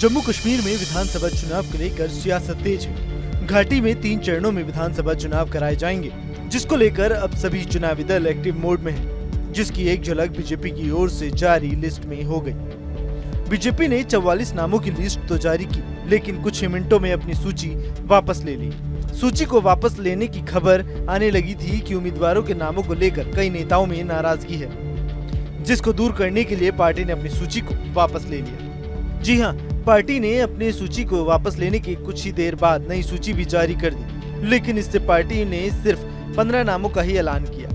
जम्मू कश्मीर में विधानसभा चुनाव को लेकर सियासत तेज है। घाटी में 3 चरणों में विधानसभा चुनाव कराए जाएंगे, जिसको लेकर अब सभी चुनावी दल एक्टिव मोड में हैं, जिसकी एक झलक बीजेपी की ओर से जारी लिस्ट में हो गई। बीजेपी ने 44 नामों की लिस्ट तो जारी की, लेकिन कुछ ही मिनटों में अपनी सूची वापस ले ली। सूची को वापस लेने की खबर आने लगी थी कि उम्मीदवारों के नामों को लेकर कई नेताओं में नाराजगी है, जिसको दूर करने के लिए पार्टी ने अपनी सूची को वापस ले लिया। जी हाँ, पार्टी ने अपनी सूची को वापस लेने के कुछ ही देर बाद नई सूची भी जारी कर दी, लेकिन इससे पार्टी ने सिर्फ 15 नामों का ही ऐलान किया।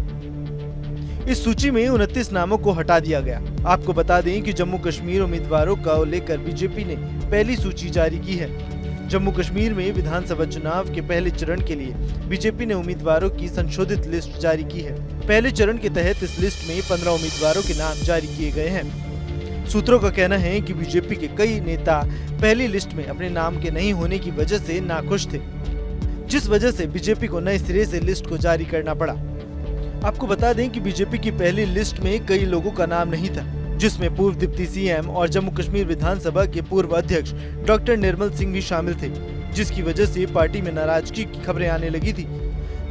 इस सूची में 29 नामों को हटा दिया गया। आपको बता दें कि जम्मू कश्मीर उम्मीदवारों को लेकर बीजेपी ने पहली सूची जारी की है। जम्मू कश्मीर में विधानसभा चुनाव के पहले चरण के लिए बीजेपी ने उम्मीदवारों की संशोधित लिस्ट जारी की है। पहले चरण के तहत इस लिस्ट में 15 उम्मीदवारों के नाम जारी किए गए हैं। सूत्रों का कहना है कि बीजेपी के कई नेता पहली लिस्ट में अपने नाम के नहीं होने की वजह से नाखुश थे, जिस वजह से बीजेपी को नए सिरे से लिस्ट को जारी करना पड़ा। आपको बता दें कि बीजेपी की पहली लिस्ट में कई लोगों का नाम नहीं था, जिसमें पूर्व डिप्टी सीएम और जम्मू कश्मीर विधानसभा के पूर्व अध्यक्ष डॉक्टर निर्मल सिंह भी शामिल थे, जिसकी वजह से पार्टी में नाराजगी की खबरें आने लगी थी।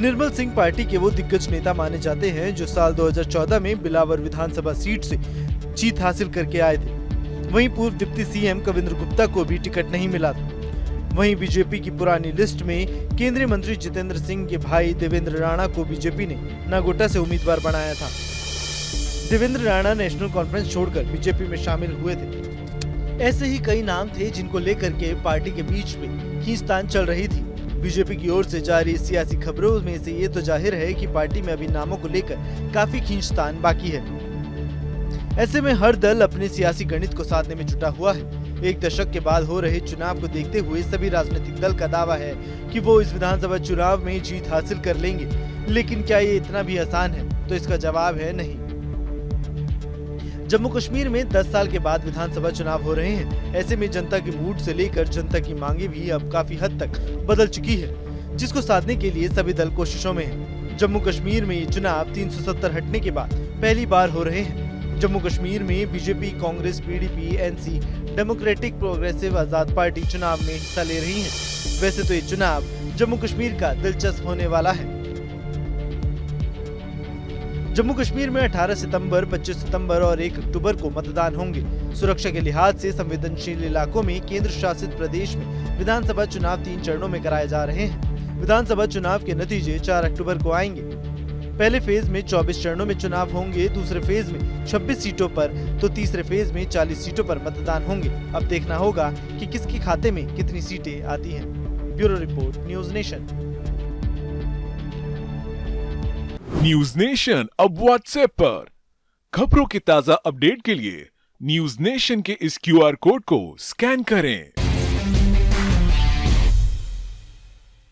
निर्मल सिंह पार्टी के वो दिग्गज नेता माने जाते हैं जो साल 2014 में बिलावर विधानसभा सीट से जीत हासिल करके आए थे। वहीं पूर्व डिप्टी सीएम कविंद्र गुप्ता को भी टिकट नहीं मिला था। वहीं बीजेपी की पुरानी लिस्ट में केंद्रीय मंत्री जितेंद्र सिंह के भाई देवेंद्र राणा को बीजेपी ने नागोटा से उम्मीदवार बनाया था। देवेंद्र राणा नेशनल कॉन्फ्रेंस छोड़कर बीजेपी में शामिल हुए थे। ऐसे ही कई नाम थे जिनको लेकर के पार्टी के बीच में खींचतान चल रही थी। बीजेपी की ओर से जारी सियासी खबरों में से ये तो जाहिर है कि पार्टी में अभी नामों को लेकर काफी खींचतान बाकी है। ऐसे में हर दल अपने सियासी गणित को साधने में जुटा हुआ है। एक दशक के बाद हो रहे चुनाव को देखते हुए सभी राजनीतिक दल का दावा है कि वो इस विधानसभा चुनाव में जीत हासिल कर लेंगे, लेकिन क्या ये इतना भी आसान है? तो इसका जवाब है नहीं। जम्मू कश्मीर में 10 साल के बाद विधानसभा चुनाव हो रहे हैं। ऐसे में जनता के मूड से लेकर जनता की मांगे भी अब काफी हद तक बदल चुकी है, जिसको साधने के लिए सभी दल कोशिशों में हैं। जम्मू कश्मीर में ये चुनाव 370 हटने के बाद पहली बार हो रहे हैं। जम्मू कश्मीर में BJP, Congress, PDP, NC, Democratic Progressive Azad Party चुनाव में हिस्सा ले रही हैं। वैसे तो ये चुनाव जम्मू कश्मीर का दिलचस्प होने वाला है। जम्मू कश्मीर में 18 सितंबर, 25 सितंबर और 1 अक्टूबर को मतदान होंगे। सुरक्षा के लिहाज से संवेदनशील इलाकों में केंद्र शासित प्रदेश में विधानसभा चुनाव 3 चरणों में कराए जा रहे हैं। विधानसभा चुनाव के नतीजे 4 अक्टूबर को आएंगे। पहले फेज में 24 चरणों में चुनाव होंगे, दूसरे फेज में 26 सीटों पर तो तीसरे फेज में 40 सीटों पर मतदान होंगे। अब देखना होगा कि किसके खाते में कितनी सीटें आती हैं। Bureau report, news nation. News nation अब व्हाट्सएप पर खबरों के ताजा अपडेट के लिए न्यूज नेशन के इस QR कोड को स्कैन करें।